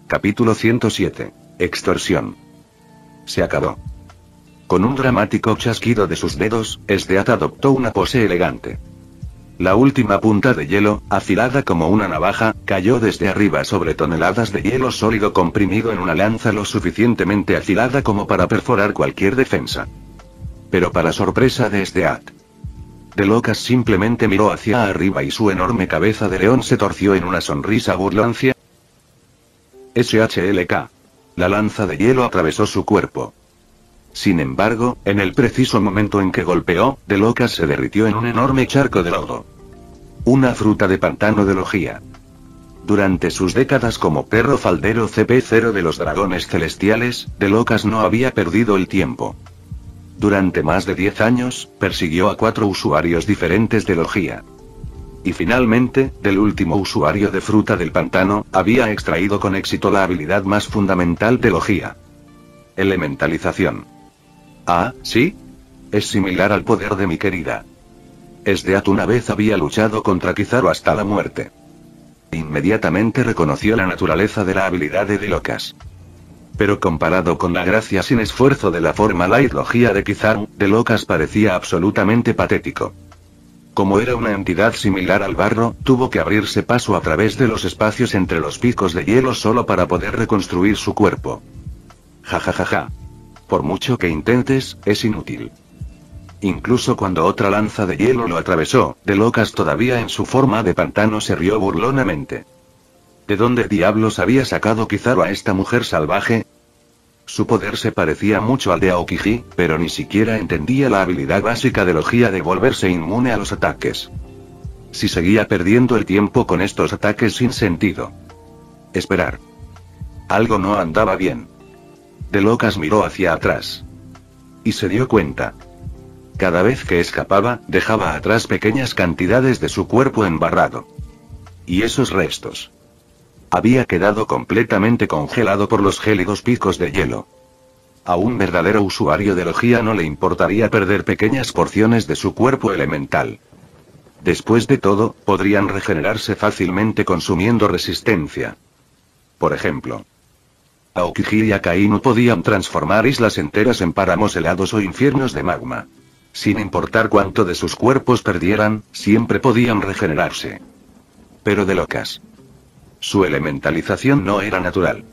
Capítulo 107. Extorsión. Se acabó. Con un dramático chasquido de sus dedos, Esdeath adoptó una pose elegante. La última punta de hielo, afilada como una navaja, cayó desde arriba sobre toneladas de hielo sólido comprimido en una lanza lo suficientemente afilada como para perforar cualquier defensa. Pero para sorpresa de Esdeath, Delocas simplemente miró hacia arriba y su enorme cabeza de león se torció en una sonrisa burlancia. SHLK. La lanza de hielo atravesó su cuerpo. Sin embargo, en el preciso momento en que golpeó, Delocas se derritió en un enorme charco de lodo. Una fruta de pantano de Logia. Durante sus décadas como perro faldero CP0 de los dragones celestiales, Delocas no había perdido el tiempo. Durante más de 10 años, persiguió a 4 usuarios diferentes de Logia. Y finalmente, del último usuario de fruta del pantano, había extraído con éxito la habilidad más fundamental de Logia. Elementalización. Ah, ¿sí? Es similar al poder de mi querida Esdeath una vez había luchado contra Kizaru hasta la muerte. Inmediatamente reconoció la naturaleza de la habilidad de Delocas. Pero comparado con la gracia sin esfuerzo de la forma Light Logia de Kizaru, Delocas parecía absolutamente patético. Como era una entidad similar al barro, tuvo que abrirse paso a través de los espacios entre los picos de hielo solo para poder reconstruir su cuerpo. Jajajaja. Por mucho que intentes, es inútil. Incluso cuando otra lanza de hielo lo atravesó, Delocas todavía en su forma de pantano se rió burlonamente. ¿De dónde diablos había sacado Kizaru a esta mujer salvaje? Su poder se parecía mucho al de Aokiji, pero ni siquiera entendía la habilidad básica de Logia de volverse inmune a los ataques. Si seguía perdiendo el tiempo con estos ataques sin sentido. Esperar. Algo no andaba bien. Delocas miró hacia atrás. Y se dio cuenta. Cada vez que escapaba, dejaba atrás pequeñas cantidades de su cuerpo embarrado. Y esos restos. Había quedado completamente congelado por los gélidos picos de hielo. A un verdadero usuario de Logia no le importaría perder pequeñas porciones de su cuerpo elemental. Después de todo, podrían regenerarse fácilmente consumiendo resistencia. Por ejemplo, Aokiji y Akainu podían transformar islas enteras en páramos helados o infiernos de magma. Sin importar cuánto de sus cuerpos perdieran, siempre podían regenerarse. Pero Delocas. Su elementalización no era natural.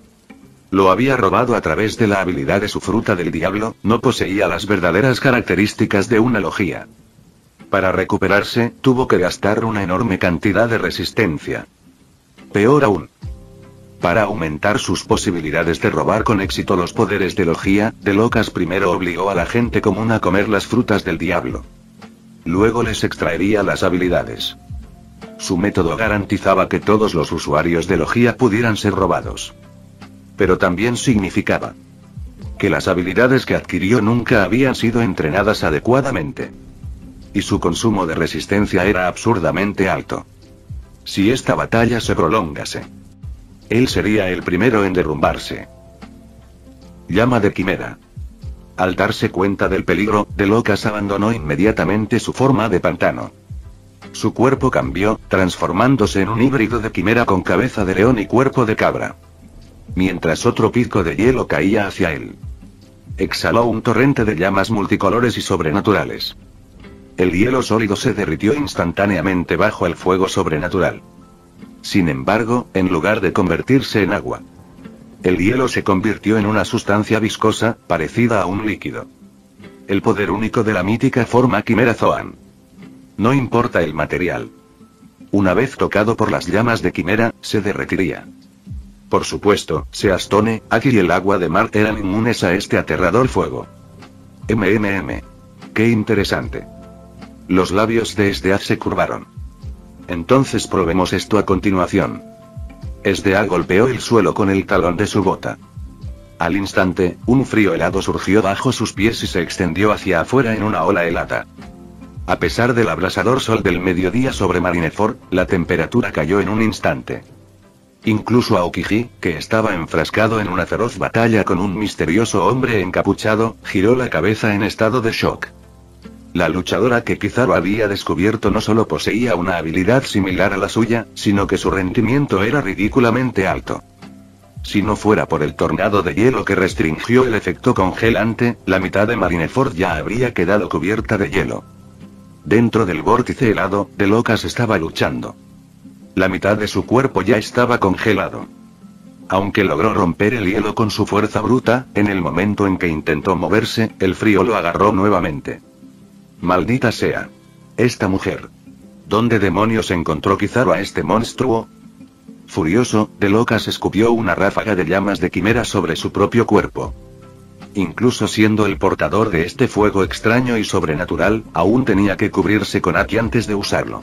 Lo había robado a través de la habilidad de su fruta del diablo, no poseía las verdaderas características de una Logia. Para recuperarse, tuvo que gastar una enorme cantidad de resistencia. Peor aún. Para aumentar sus posibilidades de robar con éxito los poderes de Logia, Delocas primero obligó a la gente común a comer las frutas del diablo. Luego les extraería las habilidades. Su método garantizaba que todos los usuarios de Logia pudieran ser robados. Pero también significaba que las habilidades que adquirió nunca habían sido entrenadas adecuadamente. Y su consumo de resistencia era absurdamente alto. Si esta batalla se prolongase, él sería el primero en derrumbarse. Llama de quimera. Al darse cuenta del peligro, Delocas abandonó inmediatamente su forma de pantano. Su cuerpo cambió, transformándose en un híbrido de quimera con cabeza de león y cuerpo de cabra. Mientras otro pico de hielo caía hacia él, exhaló un torrente de llamas multicolores y sobrenaturales. El hielo sólido se derritió instantáneamente bajo el fuego sobrenatural. Sin embargo, en lugar de convertirse en agua, el hielo se convirtió en una sustancia viscosa, parecida a un líquido. El poder único de la mítica forma Quimera Zoan. No importa el material. Una vez tocado por las llamas de Quimera, se derretiría. Por supuesto, Seastone, Aki y el agua de mar eran inmunes a este aterrador fuego. Qué interesante. Los labios de Esdeath se curvaron. Entonces probemos esto a continuación. Esdeath golpeó el suelo con el talón de su bota. Al instante, un frío helado surgió bajo sus pies y se extendió hacia afuera en una ola helada. A pesar del abrasador sol del mediodía sobre Marineford, la temperatura cayó en un instante. Incluso Aokiji, que estaba enfrascado en una feroz batalla con un misterioso hombre encapuchado, giró la cabeza en estado de shock. La luchadora que Kizaru había descubierto no solo poseía una habilidad similar a la suya, sino que su rendimiento era ridículamente alto. Si no fuera por el tornado de hielo que restringió el efecto congelante, la mitad de Marineford ya habría quedado cubierta de hielo. Dentro del vórtice helado, DeLocas estaba luchando. La mitad de su cuerpo ya estaba congelado. Aunque logró romper el hielo con su fuerza bruta, en el momento en que intentó moverse, el frío lo agarró nuevamente. Maldita sea. Esta mujer. ¿Dónde demonios encontró Kizaru a este monstruo? Furioso, DeLocas escupió una ráfaga de llamas de quimera sobre su propio cuerpo. Incluso siendo el portador de este fuego extraño y sobrenatural, aún tenía que cubrirse con Aki antes de usarlo.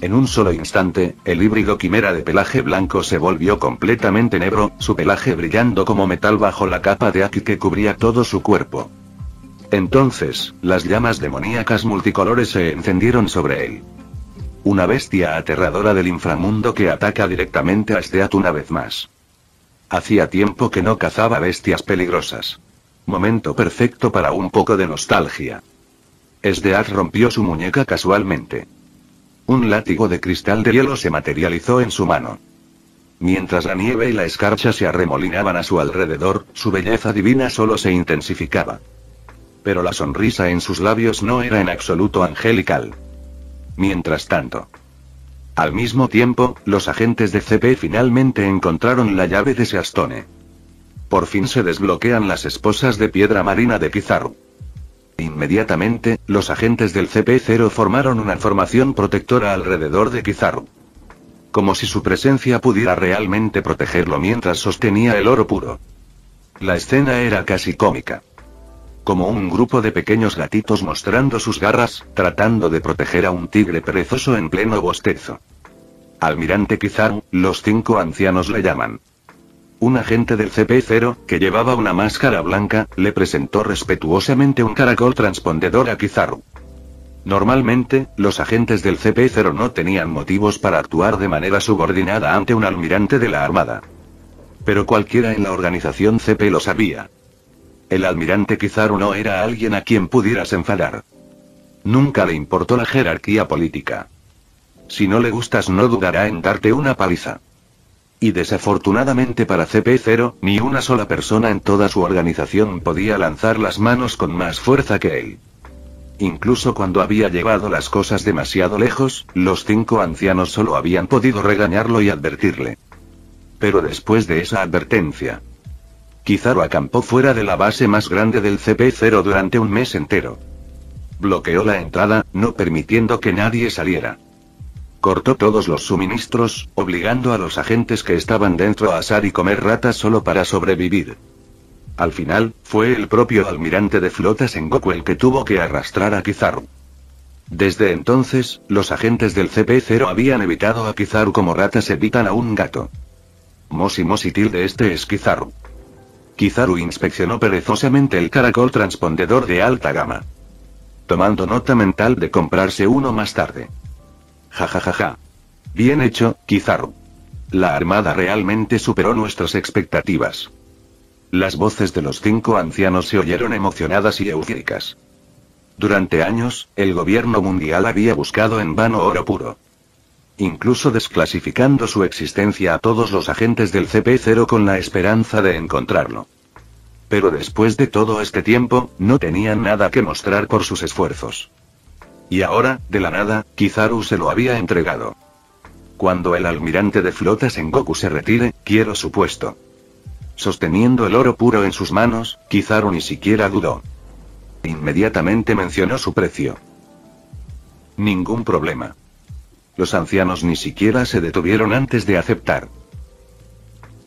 En un solo instante, el híbrido quimera de pelaje blanco se volvió completamente negro, su pelaje brillando como metal bajo la capa de Aki que cubría todo su cuerpo. Entonces, las llamas demoníacas multicolores se encendieron sobre él. Una bestia aterradora del inframundo que ataca directamente a Steat una vez más. Hacía tiempo que no cazaba bestias peligrosas. Momento perfecto para un poco de nostalgia. Steat rompió su muñeca casualmente. Un látigo de cristal de hielo se materializó en su mano. Mientras la nieve y la escarcha se arremolinaban a su alrededor, su belleza divina solo se intensificaba. Pero la sonrisa en sus labios no era en absoluto angelical. Mientras tanto, al mismo tiempo, los agentes de CP finalmente encontraron la llave de Seastone. Por fin se desbloquean las esposas de piedra marina de Kizaru. Inmediatamente, los agentes del CP0 formaron una formación protectora alrededor de Kizaru. Como si su presencia pudiera realmente protegerlo mientras sostenía el oro puro. La escena era casi cómica. Como un grupo de pequeños gatitos mostrando sus garras, tratando de proteger a un tigre perezoso en pleno bostezo. Almirante Kizaru, los 5 ancianos le llaman. Un agente del CP0, que llevaba una máscara blanca, le presentó respetuosamente un caracol transpondedor a Kizaru. Normalmente, los agentes del CP0 no tenían motivos para actuar de manera subordinada ante un almirante de la Armada. Pero cualquiera en la organización CP lo sabía. El almirante Kizaru no era alguien a quien pudieras enfadar. Nunca le importó la jerarquía política. Si no le gustas no dudará en darte una paliza. Y desafortunadamente para CP0, ni una sola persona en toda su organización podía lanzar las manos con más fuerza que él. Incluso cuando había llevado las cosas demasiado lejos, los 5 ancianos solo habían podido regañarlo y advertirle. Pero después de esa advertencia, Kizaru acampó fuera de la base más grande del CP0 durante un mes entero. Bloqueó la entrada, no permitiendo que nadie saliera. Cortó todos los suministros, obligando a los agentes que estaban dentro a asar y comer ratas solo para sobrevivir. Al final, fue el propio almirante de flota Sengoku el que tuvo que arrastrar a Kizaru. Desde entonces, los agentes del CP0 habían evitado a Kizaru como ratas evitan a un gato. Moshi tilde este es Kizaru. Kizaru inspeccionó perezosamente el caracol transpondedor de alta gama. Tomando nota mental de comprarse uno más tarde. Jajajaja. Bien hecho, Kizaru. La armada realmente superó nuestras expectativas. Las voces de los 5 ancianos se oyeron emocionadas y eufóricas. Durante años, el gobierno mundial había buscado en vano oro puro. Incluso desclasificando su existencia a todos los agentes del CP0 con la esperanza de encontrarlo. Pero después de todo este tiempo, no tenían nada que mostrar por sus esfuerzos. Y ahora, de la nada, Kizaru se lo había entregado. Cuando el almirante de flota Sengoku se retire, quiero su puesto. Sosteniendo el oro puro en sus manos, Kizaru ni siquiera dudó. Inmediatamente mencionó su precio. Ningún problema. Los ancianos ni siquiera se detuvieron antes de aceptar.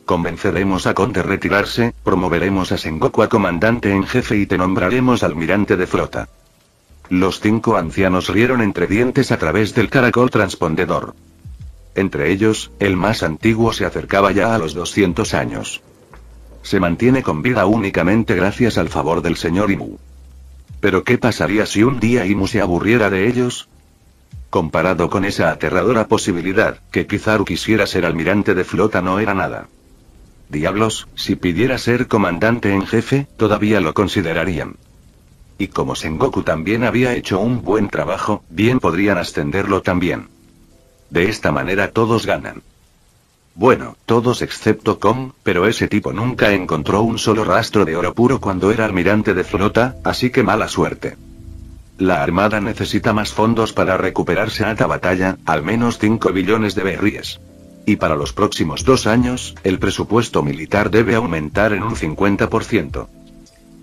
Convenceremos a Kon de retirarse, promoveremos a Sengoku a comandante en jefe y te nombraremos almirante de flota. Los 5 ancianos rieron entre dientes a través del caracol transpondedor. Entre ellos, el más antiguo se acercaba ya a los 200 años. Se mantiene con vida únicamente gracias al favor del señor Imu. Pero ¿qué pasaría si un día Imu se aburriera de ellos? Comparado con esa aterradora posibilidad, que Kizaru quisiera ser almirante de flota no era nada. Diablos, si pidiera ser comandante en jefe, todavía lo considerarían. Y como Sengoku también había hecho un buen trabajo, bien podrían ascenderlo también. De esta manera todos ganan. Bueno, todos excepto Kong, pero ese tipo nunca encontró un solo rastro de oro puro cuando era almirante de flota, así que mala suerte. La Armada necesita más fondos para recuperarse a esta batalla, al menos 5 billones de berries. Y para los próximos 2 años, el presupuesto militar debe aumentar en un 50%.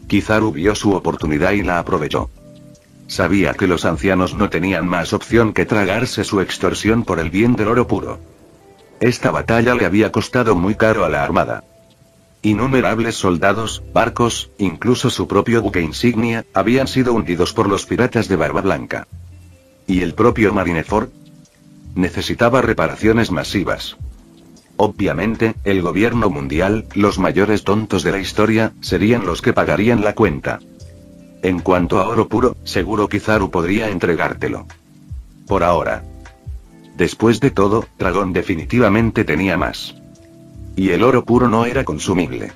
Kizaru vio su oportunidad y la aprovechó. Sabía que los ancianos no tenían más opción que tragarse su extorsión por el bien del oro puro. Esta batalla le había costado muy caro a la Armada. Innumerables soldados, barcos, incluso su propio buque insignia, habían sido hundidos por los piratas de Barba Blanca. ¿Y el propio Marineford? Necesitaba reparaciones masivas. Obviamente, el gobierno mundial, los mayores tontos de la historia, serían los que pagarían la cuenta. En cuanto a oro puro, seguro Kizaru podría entregártelo. Por ahora. Después de todo, Dragón definitivamente tenía más. Y el oro puro no era consumible.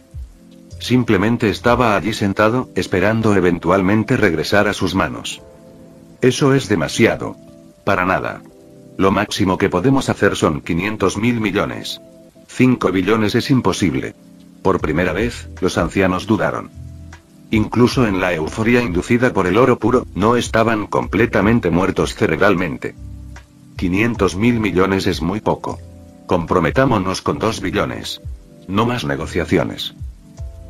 Simplemente estaba allí sentado, esperando eventualmente regresar a sus manos. Eso es demasiado. Para nada. Lo máximo que podemos hacer son 500.000 millones. 5 billones es imposible. Por primera vez, los ancianos dudaron. Incluso en la euforia inducida por el oro puro, no estaban completamente muertos cerebralmente. 500.000 millones es muy poco. Comprometámonos con 2 billones. No más negociaciones.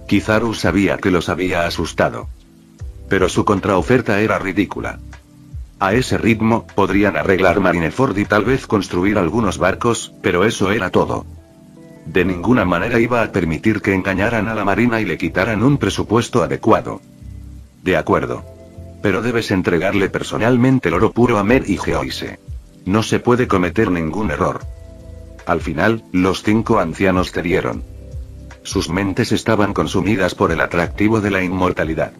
Kizaru sabía que los había asustado. Pero su contraoferta era ridícula. A ese ritmo, podrían arreglar Marineford y tal vez construir algunos barcos, pero eso era todo. De ninguna manera iba a permitir que engañaran a la Marina y le quitaran un presupuesto adecuado. De acuerdo. Pero debes entregarle personalmente el oro puro a Mer y Geoise. No se puede cometer ningún error. Al final, los 5 ancianos cedieron. Sus mentes estaban consumidas por el atractivo de la inmortalidad.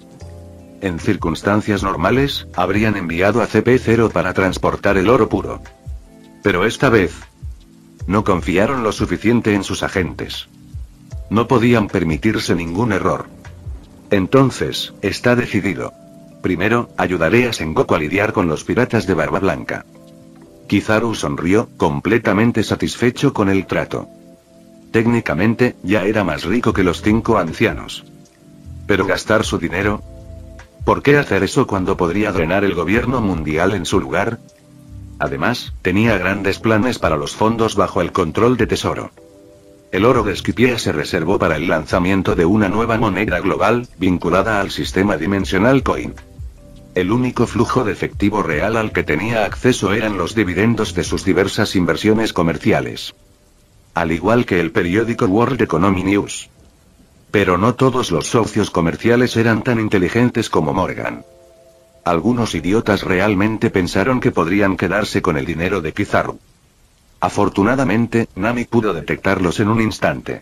En circunstancias normales, habrían enviado a CP0 para transportar el oro puro. Pero esta vez, no confiaron lo suficiente en sus agentes. No podían permitirse ningún error. Entonces, está decidido. Primero, ayudaré a Sengoku a lidiar con los piratas de Barba Blanca. Kizaru sonrió, completamente satisfecho con el trato. Técnicamente, ya era más rico que los 5 ancianos. ¿Pero gastar su dinero? ¿Por qué hacer eso cuando podría drenar el gobierno mundial en su lugar? Además, tenía grandes planes para los fondos bajo el control de Tesoro. El oro de Skypiea se reservó para el lanzamiento de una nueva moneda global, vinculada al sistema Dimensional Coin. El único flujo de efectivo real al que tenía acceso eran los dividendos de sus diversas inversiones comerciales. Al igual que el periódico World Economy News. Pero no todos los socios comerciales eran tan inteligentes como Morgan. Algunos idiotas realmente pensaron que podrían quedarse con el dinero de Kizaru. Afortunadamente, Nami pudo detectarlos en un instante.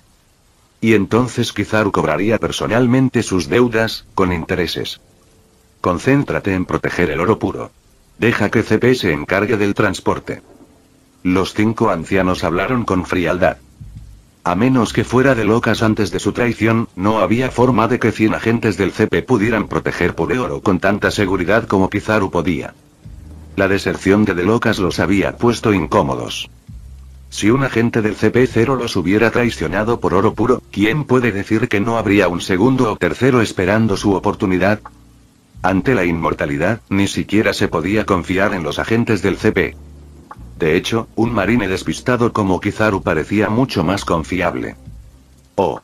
Y entonces Kizaru cobraría personalmente sus deudas, con intereses. Concéntrate en proteger el oro puro. Deja que CP se encargue del transporte. Los 5 ancianos hablaron con frialdad. A menos que fuera de Locas antes de su traición, no había forma de que 100 agentes del CP pudieran proteger por oro con tanta seguridad como Kizaru podía. La deserción de Locas los había puesto incómodos. Si un agente del CP0 los hubiera traicionado por oro puro, ¿quién puede decir que no habría un segundo o tercero esperando su oportunidad? Ante la inmortalidad, ni siquiera se podía confiar en los agentes del CP. De hecho, un marine despistado como Kizaru parecía mucho más confiable. Oh.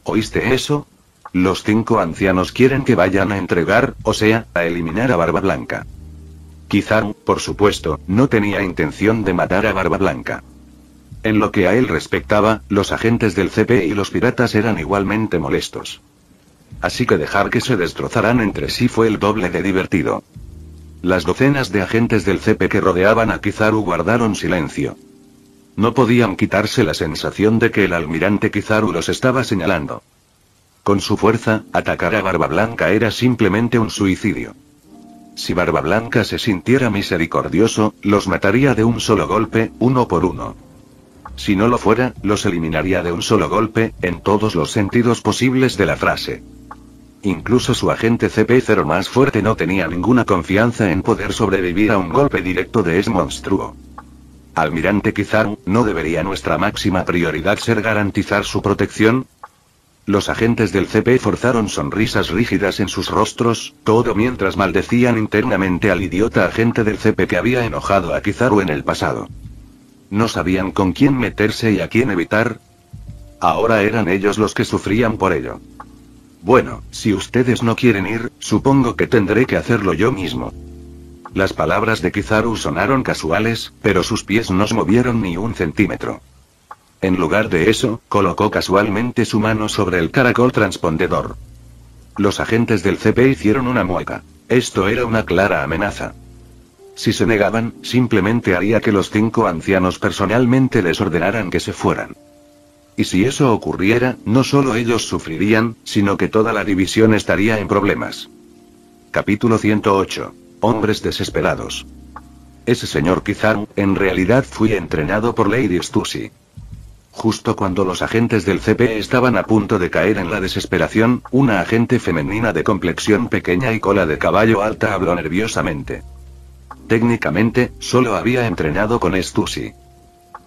¿Oíste eso? Los 5 ancianos quieren que vayan a entregar, o sea, a eliminar a Barba Blanca. Kizaru, por supuesto, no tenía intención de matar a Barba Blanca. En lo que a él respectaba, los agentes del CP y los piratas eran igualmente molestos. Así que dejar que se destrozaran entre sí fue el doble de divertido. Las docenas de agentes del CP que rodeaban a Kizaru guardaron silencio. No podían quitarse la sensación de que el almirante Kizaru los estaba señalando. Con su fuerza, atacar a Barba Blanca era simplemente un suicidio. Si Barba Blanca se sintiera misericordioso, los mataría de un solo golpe, uno por uno. Si no lo fuera, los eliminaría de un solo golpe, en todos los sentidos posibles de la frase. Incluso su agente CP0 más fuerte no tenía ninguna confianza en poder sobrevivir a un golpe directo de ese monstruo. Almirante Kizaru, ¿no debería nuestra máxima prioridad ser garantizar su protección? Los agentes del CP forzaron sonrisas rígidas en sus rostros, todo mientras maldecían internamente al idiota agente del CP que había enojado a Kizaru en el pasado. ¿No sabían con quién meterse y a quién evitar? Ahora eran ellos los que sufrían por ello. Bueno, si ustedes no quieren ir, supongo que tendré que hacerlo yo mismo. Las palabras de Kizaru sonaron casuales, pero sus pies no se movieron ni un centímetro. En lugar de eso, colocó casualmente su mano sobre el caracol transpondedor. Los agentes del CP hicieron una mueca. Esto era una clara amenaza. Si se negaban, simplemente haría que los 5 ancianos personalmente les ordenaran que se fueran. Y si eso ocurriera, no solo ellos sufrirían, sino que toda la división estaría en problemas. Capítulo 108. Hombres desesperados. Ese señor Kizaru, en realidad fui entrenado por Lady Stussy. Justo cuando los agentes del CP estaban a punto de caer en la desesperación, una agente femenina de complexión pequeña y cola de caballo alta habló nerviosamente. Técnicamente, solo había entrenado con Stussy.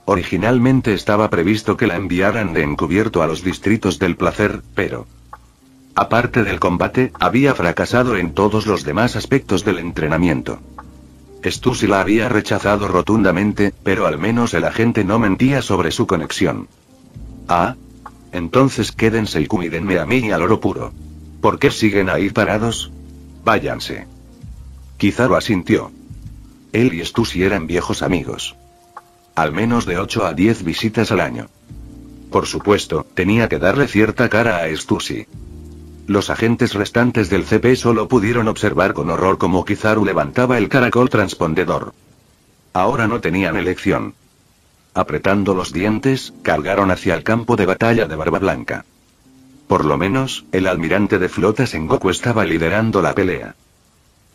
Originalmente estaba previsto que la enviaran de encubierto a los distritos del placer, pero... aparte del combate, había fracasado en todos los demás aspectos del entrenamiento. Stussy la había rechazado rotundamente, pero al menos el agente no mentía sobre su conexión. Ah. Entonces quédense y cuídenme a mí y al oro puro. ¿Por qué siguen ahí parados? Váyanse. Kizaru asintió. Él y Stussy eran viejos amigos. Al menos de 8 a 10 visitas al año. Por supuesto, tenía que darle cierta cara a Stussy. Los agentes restantes del CP solo pudieron observar con horror cómo Kizaru levantaba el caracol transpondedor. Ahora no tenían elección. Apretando los dientes, cargaron hacia el campo de batalla de Barba Blanca. Por lo menos, el almirante de flota Sengoku estaba liderando la pelea.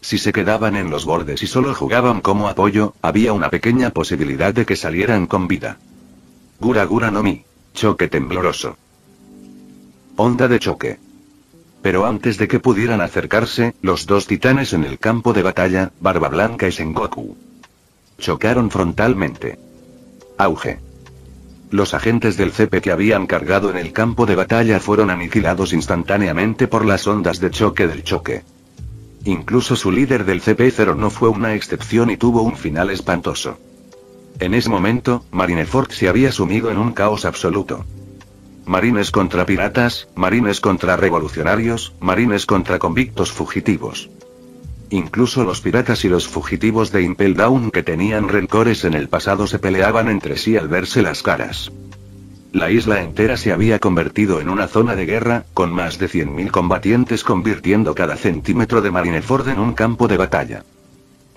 Si se quedaban en los bordes y solo jugaban como apoyo, había una pequeña posibilidad de que salieran con vida. Gura Gura no Mi. Choque tembloroso. Onda de choque. Pero antes de que pudieran acercarse, los 2 titanes en el campo de batalla, Barba Blanca y Sengoku, chocaron frontalmente. Auge. Los agentes del CP que habían cargado en el campo de batalla fueron aniquilados instantáneamente por las ondas de choque del choque. Incluso su líder del CP0 no fue una excepción y tuvo un final espantoso. En ese momento, Marineford se había sumido en un caos absoluto. Marines contra piratas, marines contra revolucionarios, marines contra convictos fugitivos. Incluso los piratas y los fugitivos de Impel Down que tenían rencores en el pasado se peleaban entre sí al verse las caras. La isla entera se había convertido en una zona de guerra, con más de 100.000 combatientes convirtiendo cada centímetro de Marineford en un campo de batalla.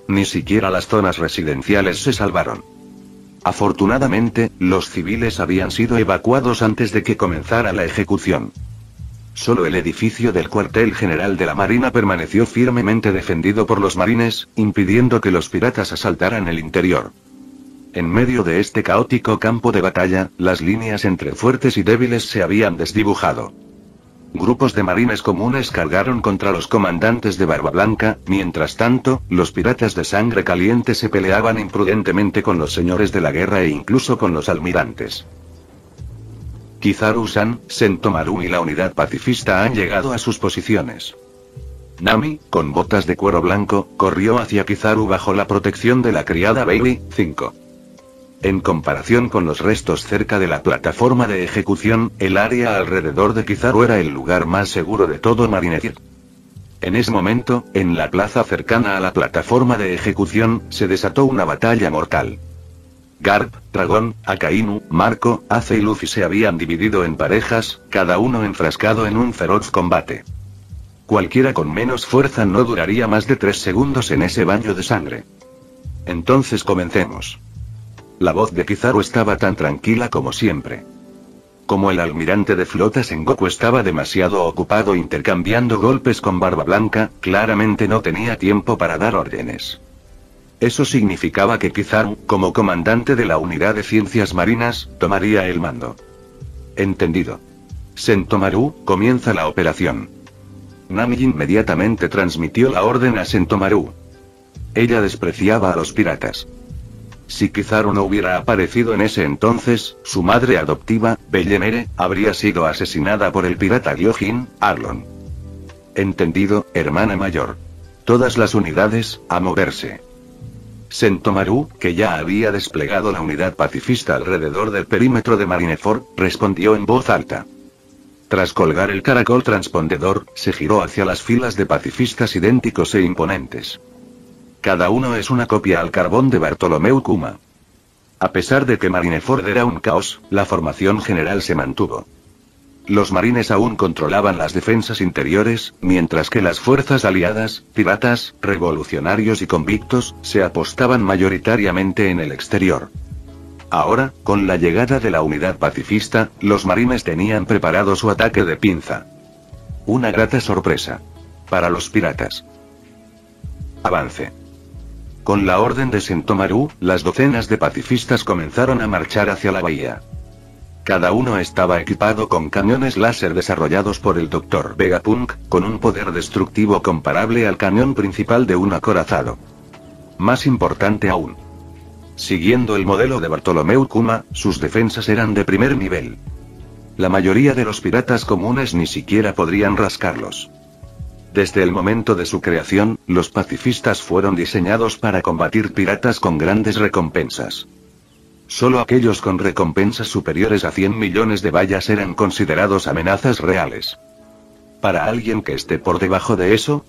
Ni siquiera las zonas residenciales se salvaron. Afortunadamente, los civiles habían sido evacuados antes de que comenzara la ejecución. Solo el edificio del cuartel general de la Marina permaneció firmemente defendido por los marines, impidiendo que los piratas asaltaran el interior. En medio de este caótico campo de batalla, las líneas entre fuertes y débiles se habían desdibujado. Grupos de marines comunes cargaron contra los comandantes de Barba Blanca, mientras tanto, los piratas de sangre caliente se peleaban imprudentemente con los señores de la guerra e incluso con los almirantes. Kizaru-san, Sentomaru y la unidad pacifista han llegado a sus posiciones. Nami, con botas de cuero blanco, corrió hacia Kizaru bajo la protección de la criada Bailey, 5. En comparación con los restos cerca de la plataforma de ejecución, el área alrededor de Kizaru era el lugar más seguro de todo Marineford. En ese momento, en la plaza cercana a la plataforma de ejecución, se desató una batalla mortal. Garp, Dragón, Akainu, Marco, Ace y Luffy se habían dividido en parejas, cada uno enfrascado en un feroz combate. Cualquiera con menos fuerza no duraría más de 3 segundos en ese baño de sangre. Entonces comencemos. La voz de Kizaru estaba tan tranquila como siempre. Como el almirante de flota Sengoku estaba demasiado ocupado intercambiando golpes con Barba Blanca, claramente no tenía tiempo para dar órdenes. Eso significaba que Kizaru, como comandante de la unidad de ciencias marinas, tomaría el mando. Entendido. Sentomaru, comienza la operación. Nami inmediatamente transmitió la orden a Sentomaru. Ella despreciaba a los piratas. Si Kizaru no hubiera aparecido en ese entonces, su madre adoptiva, Bellemere, habría sido asesinada por el pirata Gyojin, Arlon. Entendido, hermana mayor. Todas las unidades, a moverse. Sentomaru, que ya había desplegado la unidad pacifista alrededor del perímetro de Marineford, respondió en voz alta. Tras colgar el caracol transpondedor, se giró hacia las filas de pacifistas idénticos e imponentes. Cada uno es una copia al carbón de Bartolomeu Kuma. A pesar de que Marineford era un caos, la formación general se mantuvo. Los marines aún controlaban las defensas interiores, mientras que las fuerzas aliadas, piratas, revolucionarios y convictos, se apostaban mayoritariamente en el exterior. Ahora, con la llegada de la unidad pacifista, los marines tenían preparado su ataque de pinza. Una grata sorpresa. Para los piratas. Avance. Con la orden de Sentomaru, las docenas de pacifistas comenzaron a marchar hacia la bahía. Cada uno estaba equipado con cañones láser desarrollados por el Dr. Vegapunk, con un poder destructivo comparable al cañón principal de un acorazado. Más importante aún. Siguiendo el modelo de Bartolomeu Kuma, sus defensas eran de primer nivel. La mayoría de los piratas comunes ni siquiera podrían rascarlos. Desde el momento de su creación, los pacifistas fueron diseñados para combatir piratas con grandes recompensas. Solo aquellos con recompensas superiores a 100 millones de bayas eran considerados amenazas reales. Para alguien que esté por debajo de eso,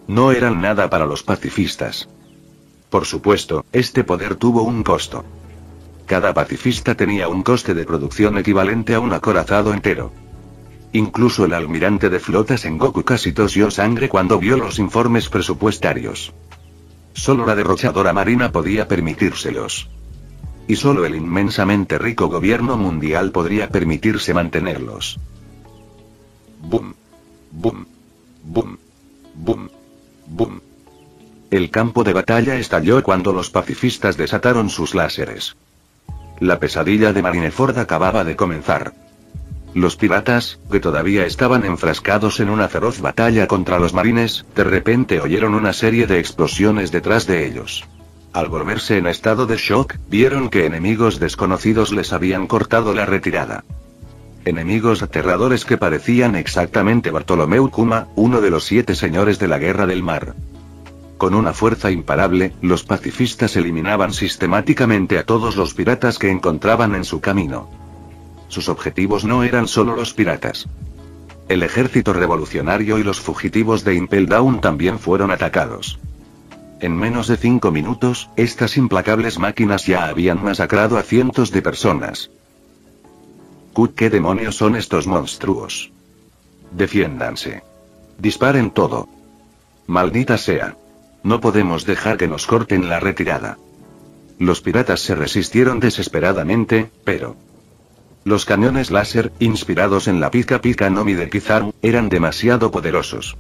no eran nada para los pacifistas. Por supuesto, este poder tuvo un costo. Cada pacifista tenía un coste de producción equivalente a un acorazado entero. Incluso el almirante de flota Sengoku casi tosió sangre cuando vio los informes presupuestarios. Solo la derrochadora marina podía permitírselos. Y solo el inmensamente rico gobierno mundial podría permitirse mantenerlos. Boom. Boom. Boom. Boom. Boom. El campo de batalla estalló cuando los pacifistas desataron sus láseres. La pesadilla de Marineford acababa de comenzar. Los piratas, que todavía estaban enfrascados en una feroz batalla contra los marines, de repente oyeron una serie de explosiones detrás de ellos. Al volverse en estado de shock, vieron que enemigos desconocidos les habían cortado la retirada. Enemigos aterradores que parecían exactamente Bartolomeu Kuma, uno de los 7 señores de la Guerra del Mar. Con una fuerza imparable, los pacifistas eliminaban sistemáticamente a todos los piratas que encontraban en su camino. Sus objetivos no eran solo los piratas. El ejército revolucionario y los fugitivos de Impel Down también fueron atacados. En menos de 5 minutos, estas implacables máquinas ya habían masacrado a cientos de personas. ¿Qué demonios son estos monstruos? Defiéndanse. Disparen todo. Maldita sea. No podemos dejar que nos corten la retirada. Los piratas se resistieron desesperadamente, pero... Los cañones láser, inspirados en la Pika Pika no Mi de Kizaru, eran demasiado poderosos.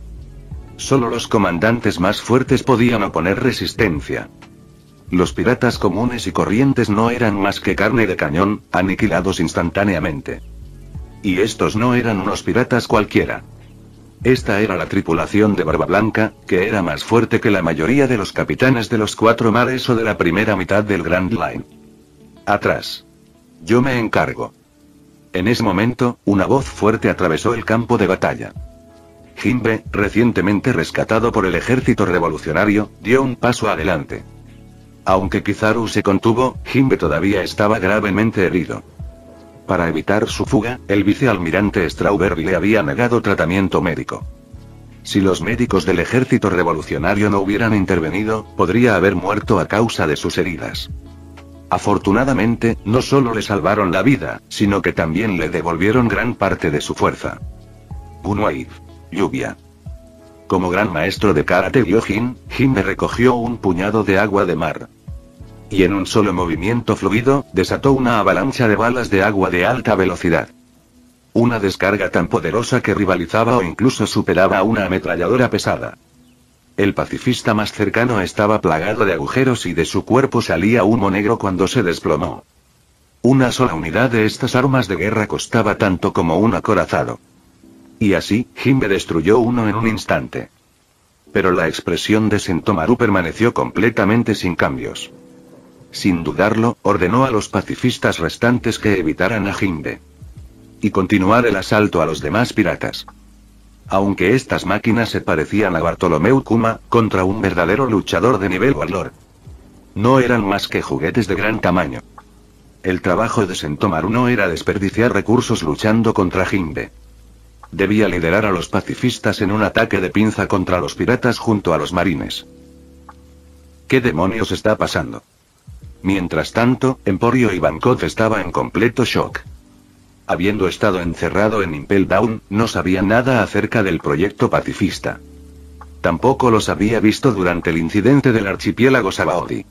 Solo los comandantes más fuertes podían oponer resistencia. Los piratas comunes y corrientes no eran más que carne de cañón, aniquilados instantáneamente. Y estos no eran unos piratas cualquiera. Esta era la tripulación de Barba Blanca, que era más fuerte que la mayoría de los capitanes de los 4 mares o de la primera mitad del Grand Line. Atrás. Yo me encargo. En ese momento, una voz fuerte atravesó el campo de batalla. Jinbe, recientemente rescatado por el ejército revolucionario, dio un paso adelante. Aunque Kizaru se contuvo, Jinbe todavía estaba gravemente herido. Para evitar su fuga, el vicealmirante Strawberry le había negado tratamiento médico. Si los médicos del ejército revolucionario no hubieran intervenido, podría haber muerto a causa de sus heridas. Afortunadamente, no solo le salvaron la vida, sino que también le devolvieron gran parte de su fuerza. Gunwave. Lluvia. Como gran maestro de karate Gyojin, Jinbe recogió un puñado de agua de mar. Y en un solo movimiento fluido, desató una avalancha de balas de agua de alta velocidad. Una descarga tan poderosa que rivalizaba o incluso superaba a una ametralladora pesada. El pacifista más cercano estaba plagado de agujeros y de su cuerpo salía humo negro cuando se desplomó. Una sola unidad de estas armas de guerra costaba tanto como un acorazado. Y así, Jinbe destruyó uno en un instante. Pero la expresión de Sentomaru permaneció completamente sin cambios. Sin dudarlo, ordenó a los pacifistas restantes que evitaran a Jinbe y continuar el asalto a los demás piratas. Aunque estas máquinas se parecían a Bartolomeu Kuma, contra un verdadero luchador de nivel Warlord, no eran más que juguetes de gran tamaño. El trabajo de Sentomaru no era desperdiciar recursos luchando contra Jinbe. Debía liderar a los pacifistas en un ataque de pinza contra los piratas junto a los marines. ¿Qué demonios está pasando? Mientras tanto, Emporio Ivankov estaba en completo shock. Habiendo estado encerrado en Impel Down, no sabía nada acerca del proyecto pacifista. Tampoco los había visto durante el incidente del archipiélago Sabaody.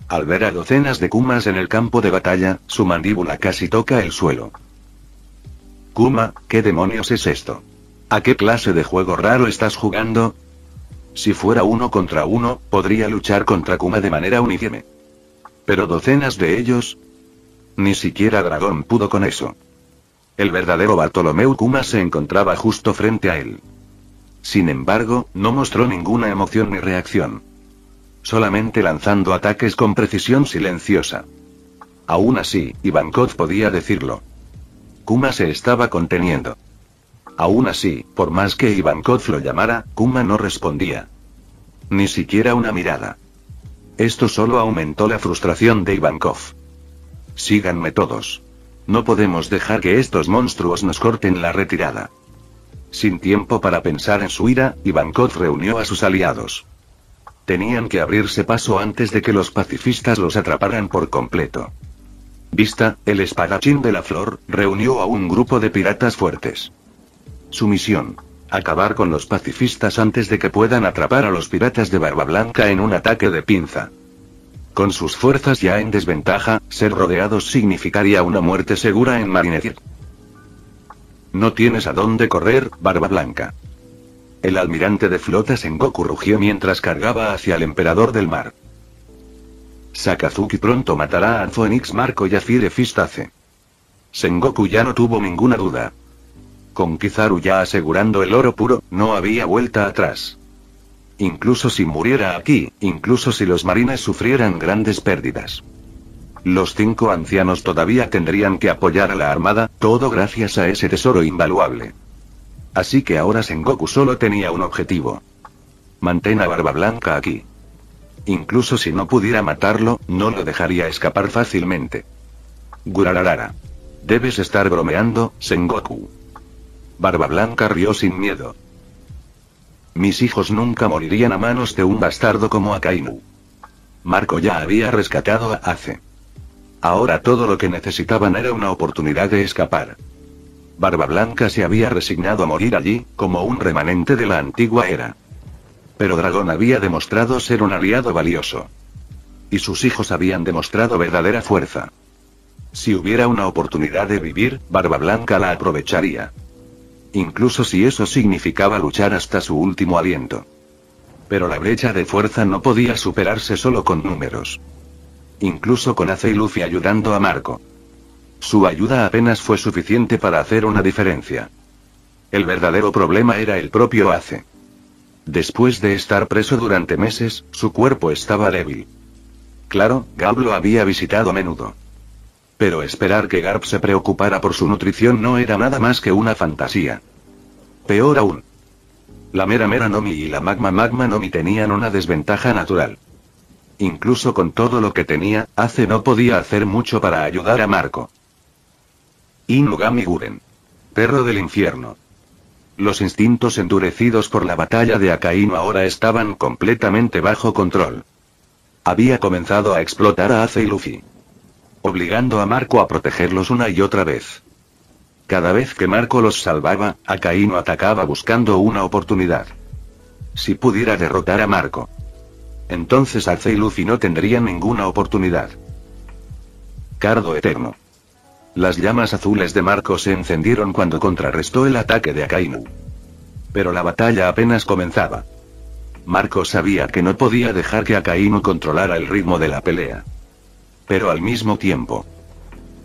Al ver a docenas de Kumas en el campo de batalla, su mandíbula casi toca el suelo. Kuma, ¿qué demonios es esto? ¿A qué clase de juego raro estás jugando? Si fuera 1 contra 1, podría luchar contra Kuma de manera uniforme. Pero docenas de ellos. Ni siquiera Dragón pudo con eso. El verdadero Bartolomeu Kuma se encontraba justo frente a él. Sin embargo, no mostró ninguna emoción ni reacción. Solamente lanzando ataques con precisión silenciosa. Aún así, Ivankov podía decirlo. Kuma se estaba conteniendo. Aún así, por más que Ivankov lo llamara, Kuma no respondía. Ni siquiera una mirada. Esto solo aumentó la frustración de Ivankov. Síganme todos. No podemos dejar que estos monstruos nos corten la retirada. Sin tiempo para pensar en su ira, Ivankov reunió a sus aliados. Tenían que abrirse paso antes de que los pacifistas los atraparan por completo. Vista, el espadachín de la flor, reunió a un grupo de piratas fuertes. Su misión: acabar con los pacifistas antes de que puedan atrapar a los piratas de Barba Blanca en un ataque de pinza. Con sus fuerzas ya en desventaja, ser rodeados significaría una muerte segura en Marineford. No tienes a dónde correr, Barba Blanca. El almirante de flota Sengoku rugió mientras cargaba hacia el emperador del mar. Sakazuki pronto matará a Phoenix Marco y a Fire Fistace. Sengoku ya no tuvo ninguna duda. Con Kizaru ya asegurando el oro puro, no había vuelta atrás. Incluso si muriera aquí, incluso si los marines sufrieran grandes pérdidas. Los 5 ancianos todavía tendrían que apoyar a la armada, todo gracias a ese tesoro invaluable. Así que ahora Sengoku solo tenía un objetivo. Mantén a Barba Blanca aquí. Incluso si no pudiera matarlo, no lo dejaría escapar fácilmente. Gurararara. Debes estar bromeando, Sengoku. Barba Blanca rió sin miedo. Mis hijos nunca morirían a manos de un bastardo como Akainu. Marco ya había rescatado a Ace. Ahora todo lo que necesitaban era una oportunidad de escapar. Barba Blanca se había resignado a morir allí, como un remanente de la antigua era. Pero Dragón había demostrado ser un aliado valioso. Y sus hijos habían demostrado verdadera fuerza. Si hubiera una oportunidad de vivir, Barba Blanca la aprovecharía. Incluso si eso significaba luchar hasta su último aliento. Pero la brecha de fuerza no podía superarse solo con números. Incluso con Ace y Luffy ayudando a Marco. Su ayuda apenas fue suficiente para hacer una diferencia. El verdadero problema era el propio Ace. Después de estar preso durante meses, su cuerpo estaba débil. Claro, Garp lo había visitado a menudo. Pero esperar que Garp se preocupara por su nutrición no era nada más que una fantasía. Peor aún. La Mera Mera Nomi y la Magma Magma Nomi tenían una desventaja natural. Incluso con todo lo que tenía, Ace no podía hacer mucho para ayudar a Marco. Inugami Guren. Perro del infierno. Los instintos endurecidos por la batalla de Akainu ahora estaban completamente bajo control. Había comenzado a explotar a Ace y Luffy, obligando a Marco a protegerlos una y otra vez. Cada vez que Marco los salvaba, Akainu atacaba buscando una oportunidad. Si pudiera derrotar a Marco, entonces Ace y Luffy no tendrían ninguna oportunidad. Cardo eterno. Las llamas azules de Marco se encendieron cuando contrarrestó el ataque de Akainu. Pero la batalla apenas comenzaba. Marco sabía que no podía dejar que Akainu controlara el ritmo de la pelea. Pero al mismo tiempo,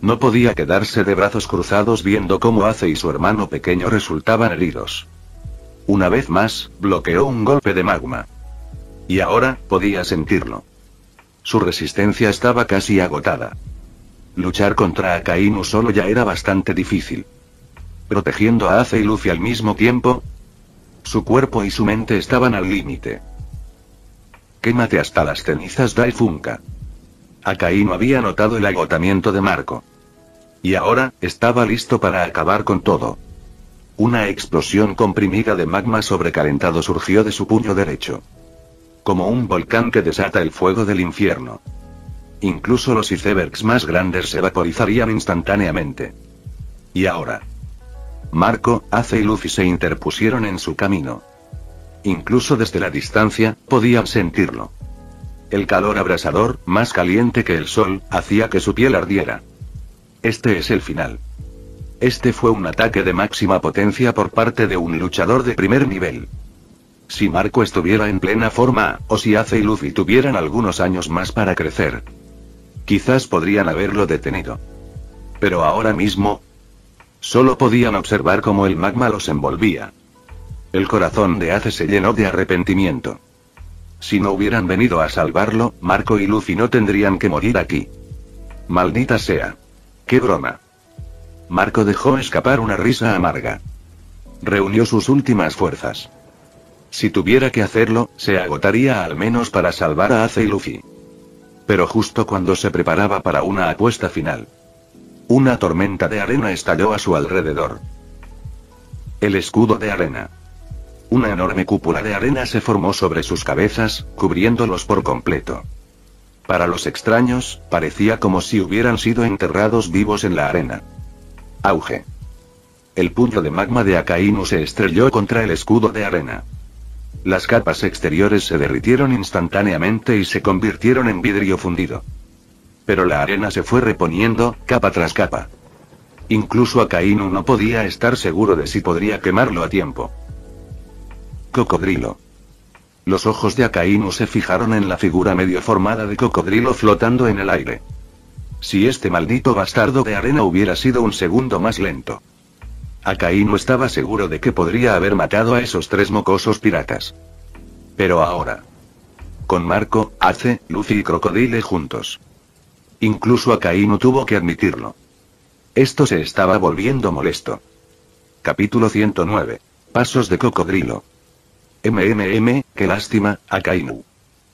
no podía quedarse de brazos cruzados viendo cómo Ace y su hermano pequeño resultaban heridos. Una vez más, bloqueó un golpe de magma. Y ahora, podía sentirlo. Su resistencia estaba casi agotada. Luchar contra Akainu solo ya era bastante difícil. Protegiendo a Ace y Luffy al mismo tiempo, su cuerpo y su mente estaban al límite. Quémate hasta las cenizas, Daifunga. Akainu había notado el agotamiento de Marco. Y ahora, estaba listo para acabar con todo. Una explosión comprimida de magma sobrecalentado surgió de su puño derecho. Como un volcán que desata el fuego del infierno. Incluso los icebergs más grandes se vaporizarían instantáneamente. Y ahora, Marco, Ace y Luffy se interpusieron en su camino. Incluso desde la distancia, podían sentirlo. El calor abrasador, más caliente que el sol, hacía que su piel ardiera. Este es el final. Este fue un ataque de máxima potencia por parte de un luchador de primer nivel. Si Marco estuviera en plena forma, o si Ace y Luffy tuvieran algunos años más para crecer, quizás podrían haberlo detenido. Pero ahora mismo, solo podían observar cómo el magma los envolvía. El corazón de Ace se llenó de arrepentimiento. Si no hubieran venido a salvarlo, Marco y Luffy no tendrían que morir aquí. Maldita sea. ¡Qué broma! Marco dejó escapar una risa amarga. Reunió sus últimas fuerzas. Si tuviera que hacerlo, se agotaría al menos para salvar a Ace y Luffy. Pero justo cuando se preparaba para una apuesta final, una tormenta de arena estalló a su alrededor. El escudo de arena. Una enorme cúpula de arena se formó sobre sus cabezas, cubriéndolos por completo. Para los extraños, parecía como si hubieran sido enterrados vivos en la arena. Auge. El puño de magma de Akainu se estrelló contra el escudo de arena. Las capas exteriores se derritieron instantáneamente y se convirtieron en vidrio fundido. Pero la arena se fue reponiendo, capa tras capa. Incluso Akainu no podía estar seguro de si podría quemarlo a tiempo. Cocodrilo. Los ojos de Akainu se fijaron en la figura medio formada de cocodrilo flotando en el aire. Si este maldito bastardo de arena hubiera sido un segundo más lento. Akainu estaba seguro de que podría haber matado a esos 3 mocosos piratas. Pero ahora, con Marco, Ace, Luffy y Crocodile juntos. Incluso Akainu tuvo que admitirlo. Esto se estaba volviendo molesto. Capítulo 109. Pasos de cocodrilo. Qué lástima, Akainu.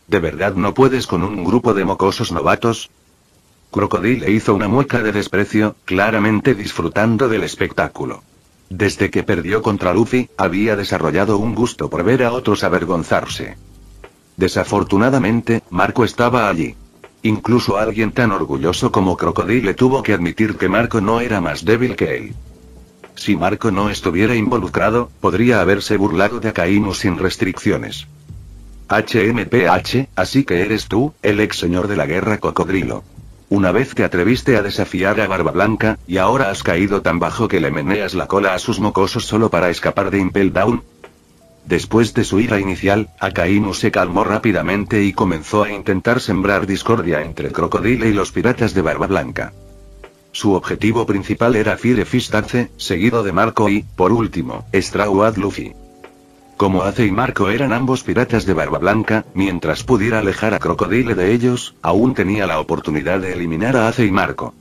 ¿De verdad no puedes con un grupo de mocosos novatos? Crocodile hizo una mueca de desprecio, claramente disfrutando del espectáculo. Desde que perdió contra Luffy, había desarrollado un gusto por ver a otros avergonzarse. Desafortunadamente, Marco estaba allí. Incluso alguien tan orgulloso como Crocodile tuvo que admitir que Marco no era más débil que él. Si Marco no estuviera involucrado, podría haberse burlado de Akainu sin restricciones. HMPH, así que eres tú, el ex señor de la guerra cocodrilo. Una vez te atreviste a desafiar a Barba Blanca, y ahora has caído tan bajo que le meneas la cola a sus mocosos solo para escapar de Impel Down. Después de su ira inicial, Akainu se calmó rápidamente y comenzó a intentar sembrar discordia entre Crocodile y los piratas de Barba Blanca. Su objetivo principal era Fire Fist Ace, seguido de Marco y, por último, Straw Hat Luffy. Como Ace y Marco eran ambos piratas de Barba Blanca, mientras pudiera alejar a Crocodile de ellos, aún tenía la oportunidad de eliminar a Ace y Marco.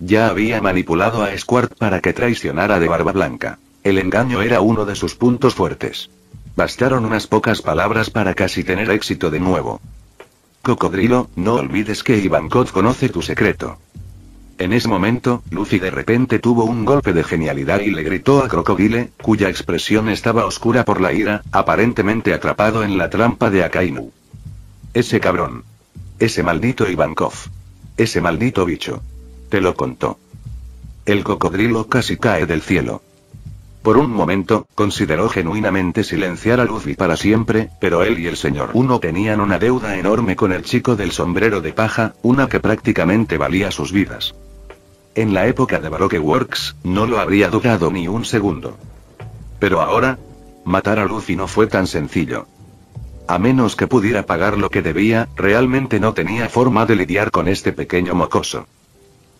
Ya había manipulado a Squart para que traicionara de Barba Blanca. El engaño era uno de sus puntos fuertes. Bastaron unas pocas palabras para casi tener éxito de nuevo. Cocodrilo, no olvides que Ivankov conoce tu secreto. En ese momento, Luffy de repente tuvo un golpe de genialidad y le gritó a Crocodile, cuya expresión estaba oscura por la ira, aparentemente atrapado en la trampa de Akainu. Ese cabrón. Ese maldito Ivankov. Ese maldito bicho. Te lo contó. El cocodrilo casi cae del cielo. Por un momento, consideró genuinamente silenciar a Luffy para siempre, pero él y el señor Uno tenían una deuda enorme con el chico del sombrero de paja, una que prácticamente valía sus vidas. En la época de Baroque Works, no lo habría dudado ni un segundo. Pero ahora, matar a Luffy no fue tan sencillo. A menos que pudiera pagar lo que debía, realmente no tenía forma de lidiar con este pequeño mocoso.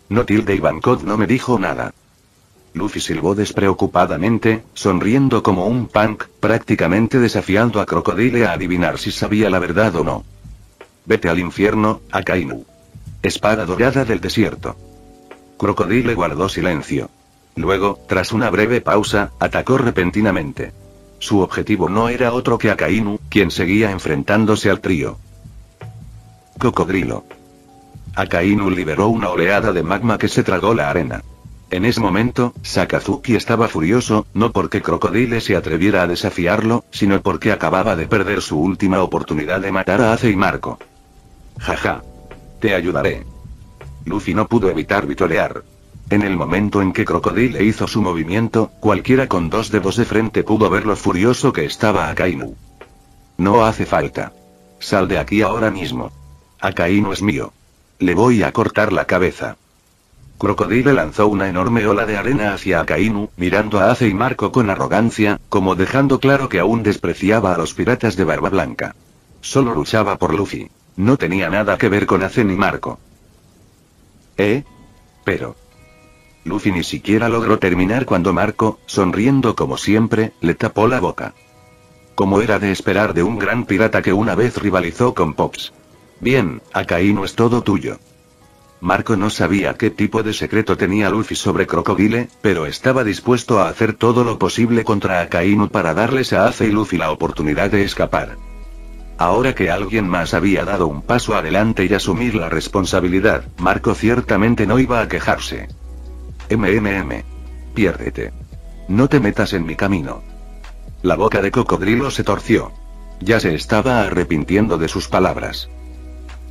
No tilde Ivankov no me dijo nada. Luffy silbó despreocupadamente, sonriendo como un punk, prácticamente desafiando a Crocodile a adivinar si sabía la verdad o no. Vete al infierno, Akainu. Espada dorada del desierto. Crocodile guardó silencio. Luego, tras una breve pausa, atacó repentinamente. Su objetivo no era otro que Akainu, quien seguía enfrentándose al trío. Cocodrilo. Akainu liberó una oleada de magma que se tragó la arena. En ese momento, Sakazuki estaba furioso, no porque Crocodile se atreviera a desafiarlo, sino porque acababa de perder su última oportunidad de matar a Ace y Marco. Jaja. Te ayudaré. Luffy no pudo evitar vitorear. En el momento en que Crocodile hizo su movimiento, cualquiera con 2 dedos de frente pudo ver lo furioso que estaba Akainu. No hace falta. Sal de aquí ahora mismo. Akainu es mío. Le voy a cortar la cabeza. Crocodile lanzó una enorme ola de arena hacia Akainu, mirando a Ace y Marco con arrogancia, como dejando claro que aún despreciaba a los piratas de Barba Blanca. Solo luchaba por Luffy. No tenía nada que ver con Ace ni Marco. Pero... Luffy ni siquiera logró terminar cuando Marco, sonriendo como siempre, le tapó la boca. Como era de esperar de un gran pirata que una vez rivalizó con Pops. Bien, Akainu es todo tuyo. Marco no sabía qué tipo de secreto tenía Luffy sobre Crocodile, pero estaba dispuesto a hacer todo lo posible contra Akainu para darles a Ace y Luffy la oportunidad de escapar. Ahora que alguien más había dado un paso adelante y asumir la responsabilidad, Marco ciertamente no iba a quejarse. Piérdete. No te metas en mi camino. La boca de Cocodrilo se torció. Ya se estaba arrepintiendo de sus palabras.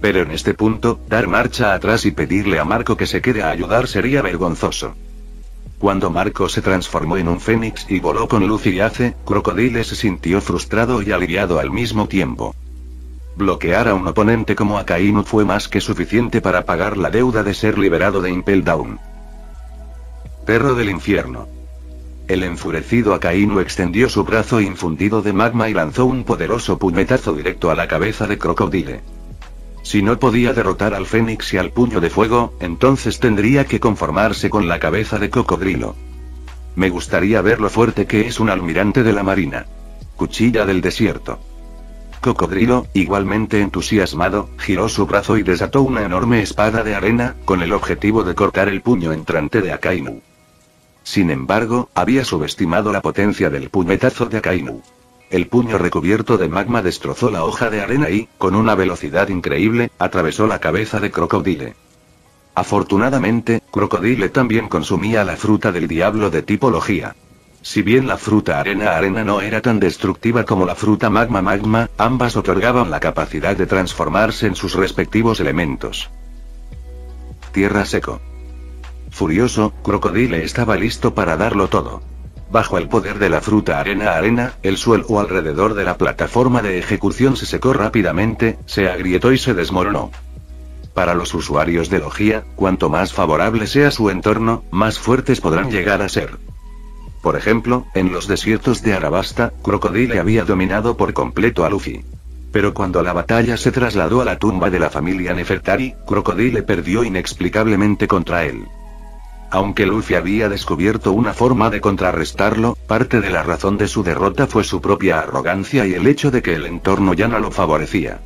Pero en este punto, dar marcha atrás y pedirle a Marco que se quede a ayudar sería vergonzoso. Cuando Marco se transformó en un fénix y voló con Luffy y Ace, Crocodile se sintió frustrado y aliviado al mismo tiempo. Bloquear a un oponente como Akainu fue más que suficiente para pagar la deuda de ser liberado de Impel Down. Perro del infierno. El enfurecido Akainu extendió su brazo infundido de magma y lanzó un poderoso puñetazo directo a la cabeza de Crocodile. Si no podía derrotar al Fénix y al puño de fuego, entonces tendría que conformarse con la cabeza de Cocodrilo. Me gustaría ver lo fuerte que es un almirante de la marina. Cuchilla del desierto. Cocodrilo, igualmente entusiasmado, giró su brazo y desató una enorme espada de arena, con el objetivo de cortar el puño entrante de Akainu. Sin embargo, había subestimado la potencia del puñetazo de Akainu. El puño recubierto de magma destrozó la hoja de arena y, con una velocidad increíble, atravesó la cabeza de Crocodile. Afortunadamente, Crocodile también consumía la fruta del diablo de tipología. Si bien la fruta arena no era tan destructiva como la fruta magma, ambas otorgaban la capacidad de transformarse en sus respectivos elementos. Tierra seco. Furioso, Crocodile estaba listo para darlo todo. Bajo el poder de la fruta arena, el suelo alrededor de la plataforma de ejecución se secó rápidamente, se agrietó y se desmoronó. Para los usuarios de Logia, cuanto más favorable sea su entorno, más fuertes podrán llegar a ser. Por ejemplo, en los desiertos de Arabasta, Crocodile había dominado por completo a Luffy. Pero cuando la batalla se trasladó a la tumba de la familia Nefertari, Crocodile perdió inexplicablemente contra él. Aunque Luffy había descubierto una forma de contrarrestarlo, parte de la razón de su derrota fue su propia arrogancia y el hecho de que el entorno ya no lo favorecía.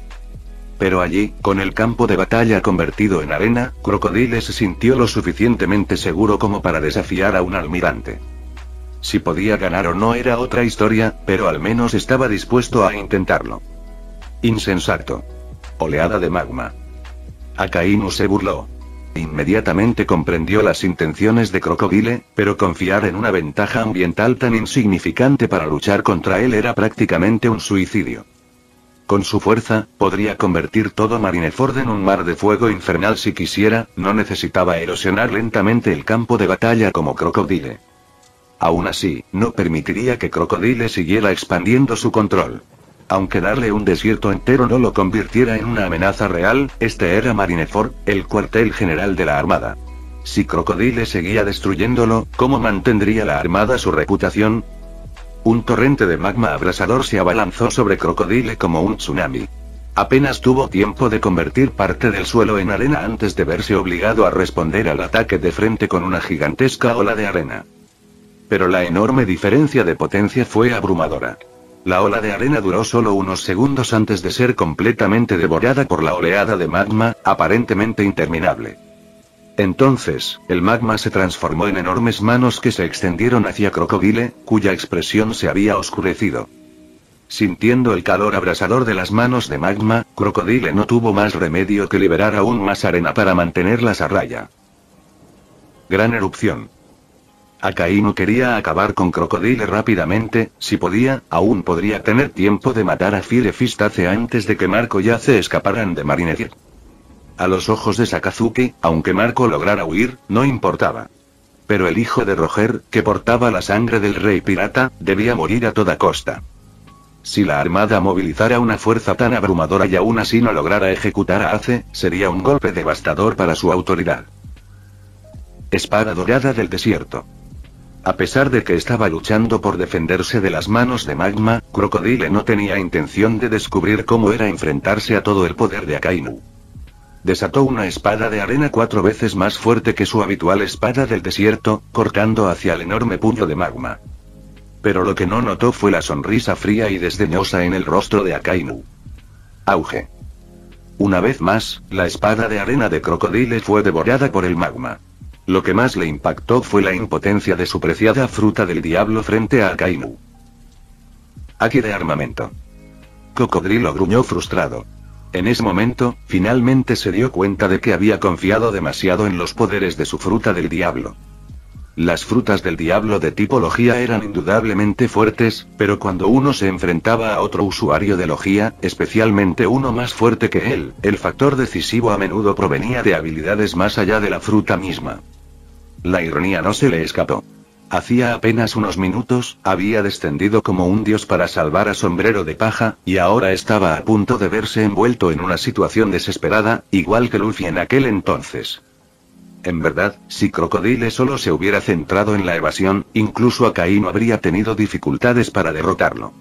Pero allí, con el campo de batalla convertido en arena, Crocodile se sintió lo suficientemente seguro como para desafiar a un almirante. Si podía ganar o no era otra historia, pero al menos estaba dispuesto a intentarlo. Insensato. Oleada de magma. Akainu se burló. Inmediatamente comprendió las intenciones de Crocodile, pero confiar en una ventaja ambiental tan insignificante para luchar contra él era prácticamente un suicidio. Con su fuerza, podría convertir todo Marineford en un mar de fuego infernal si quisiera, no necesitaba erosionar lentamente el campo de batalla como Crocodile. Aún así, no permitiría que Crocodile siguiera expandiendo su control. Aunque darle un desierto entero no lo convirtiera en una amenaza real, este era Marineford, el cuartel general de la Armada. Si Crocodile seguía destruyéndolo, ¿cómo mantendría la Armada su reputación? Un torrente de magma abrasador se abalanzó sobre Crocodile como un tsunami. Apenas tuvo tiempo de convertir parte del suelo en arena antes de verse obligado a responder al ataque de frente con una gigantesca ola de arena. Pero la enorme diferencia de potencia fue abrumadora. La ola de arena duró solo unos segundos antes de ser completamente devorada por la oleada de magma, aparentemente interminable. Entonces, el magma se transformó en enormes manos que se extendieron hacia Crocodile, cuya expresión se había oscurecido. Sintiendo el calor abrasador de las manos de magma, Crocodile no tuvo más remedio que liberar aún más arena para mantenerlas a raya. Gran erupción. Akainu quería acabar con Crocodile rápidamente, si podía, aún podría tener tiempo de matar a Fire Fistace antes de que Marco y Ace escaparan de Marineford. A los ojos de Sakazuki, aunque Marco lograra huir, no importaba. Pero el hijo de Roger, que portaba la sangre del rey pirata, debía morir a toda costa. Si la armada movilizara una fuerza tan abrumadora y aún así no lograra ejecutar a Ace, sería un golpe devastador para su autoridad. Espada dorada del desierto. A pesar de que estaba luchando por defenderse de las manos de magma, Crocodile no tenía intención de descubrir cómo era enfrentarse a todo el poder de Akainu. Desató una espada de arena 4 veces más fuerte que su habitual espada del desierto, cortando hacia el enorme puño de magma. Pero lo que no notó fue la sonrisa fría y desdeñosa en el rostro de Akainu. Auge. Una vez más, la espada de arena de Crocodile fue devorada por el magma. Lo que más le impactó fue la impotencia de su preciada fruta del diablo frente a Akainu. Haki de armamento. Cocodrilo gruñó frustrado. En ese momento, finalmente se dio cuenta de que había confiado demasiado en los poderes de su fruta del diablo. Las frutas del diablo de tipo Logia eran indudablemente fuertes, pero cuando uno se enfrentaba a otro usuario de Logia, especialmente uno más fuerte que él, el factor decisivo a menudo provenía de habilidades más allá de la fruta misma. La ironía no se le escapó. Hacía apenas unos minutos, había descendido como un dios para salvar a Sombrero de Paja, y ahora estaba a punto de verse envuelto en una situación desesperada, igual que Luffy en aquel entonces. En verdad, si Crocodile solo se hubiera centrado en la evasión, incluso Akainu habría tenido dificultades para derrotarlo.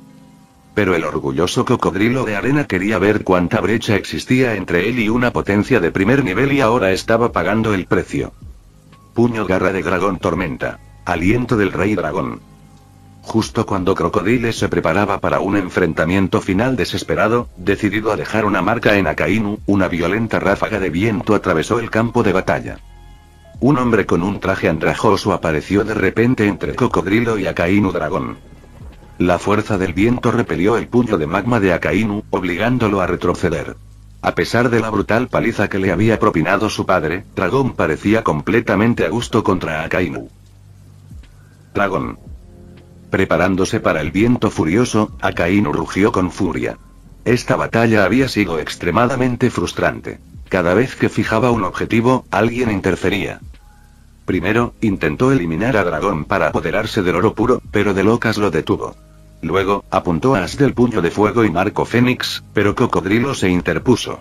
Pero el orgulloso cocodrilo de arena quería ver cuánta brecha existía entre él y una potencia de primer nivel y ahora estaba pagando el precio. Puño garra de dragón tormenta. Aliento del rey dragón. Justo cuando Crocodile se preparaba para un enfrentamiento final desesperado, decidido a dejar una marca en Akainu, una violenta ráfaga de viento atravesó el campo de batalla. Un hombre con un traje andrajoso apareció de repente entre Cocodrilo y Akainu dragón. La fuerza del viento repelió el puño de magma de Akainu, obligándolo a retroceder. A pesar de la brutal paliza que le había propinado su padre, Dragón parecía completamente a gusto contra Akainu. Dragón. Preparándose para el viento furioso, Akainu rugió con furia. Esta batalla había sido extremadamente frustrante. Cada vez que fijaba un objetivo, alguien interfería. Primero, intentó eliminar a Dragón para apoderarse del oro puro, pero De Locas lo detuvo. Luego, apuntó a As del Puño de Fuego y Marco Fénix, pero Cocodrilo se interpuso.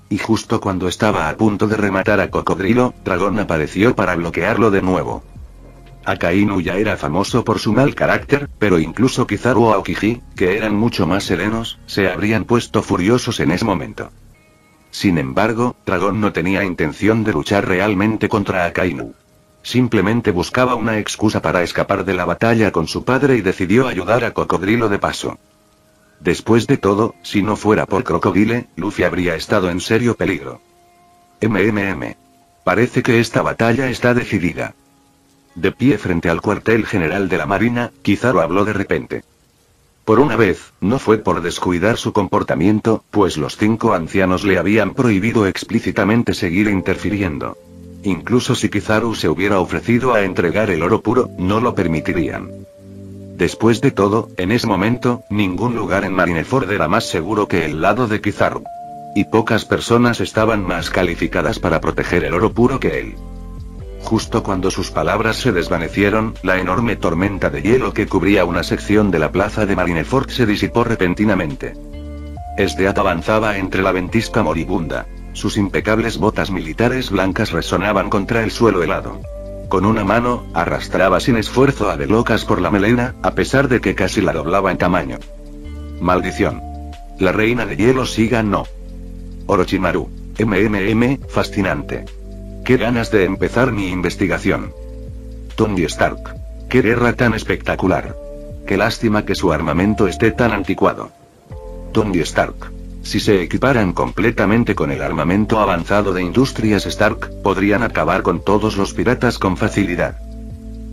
Y justo cuando estaba a punto de rematar a Cocodrilo, Dragón apareció para bloquearlo de nuevo. Akainu ya era famoso por su mal carácter, pero incluso Kizaru o Aokiji, que eran mucho más serenos, se habrían puesto furiosos en ese momento. Sin embargo, Dragón no tenía intención de luchar realmente contra Akainu. Simplemente buscaba una excusa para escapar de la batalla con su padre y decidió ayudar a Cocodrilo de paso. Después de todo, si no fuera por Crocodile, Luffy habría estado en serio peligro. Parece que esta batalla está decidida. De pie frente al cuartel general de la Marina, Kizaru habló de repente. Por una vez, no fue por descuidar su comportamiento, pues los 5 ancianos le habían prohibido explícitamente seguir interfiriendo. Incluso si Kizaru se hubiera ofrecido a entregar el oro puro, no lo permitirían. Después de todo, en ese momento, ningún lugar en Marineford era más seguro que el lado de Kizaru. Y pocas personas estaban más calificadas para proteger el oro puro que él. Justo cuando sus palabras se desvanecieron, la enorme tormenta de hielo que cubría una sección de la plaza de Marineford se disipó repentinamente. Esdeat avanzaba entre la ventisca moribunda. Sus impecables botas militares blancas resonaban contra el suelo helado. Con una mano, arrastraba sin esfuerzo a De Locas por la melena, a pesar de que casi la doblaba en tamaño. Maldición. La reina de hielo siga no. Orochimaru. Fascinante. Qué ganas de empezar mi investigación. Tony Stark. Qué guerra tan espectacular. Qué lástima que su armamento esté tan anticuado. Tony Stark. Si se equiparan completamente con el armamento avanzado de Industrias Stark, podrían acabar con todos los piratas con facilidad.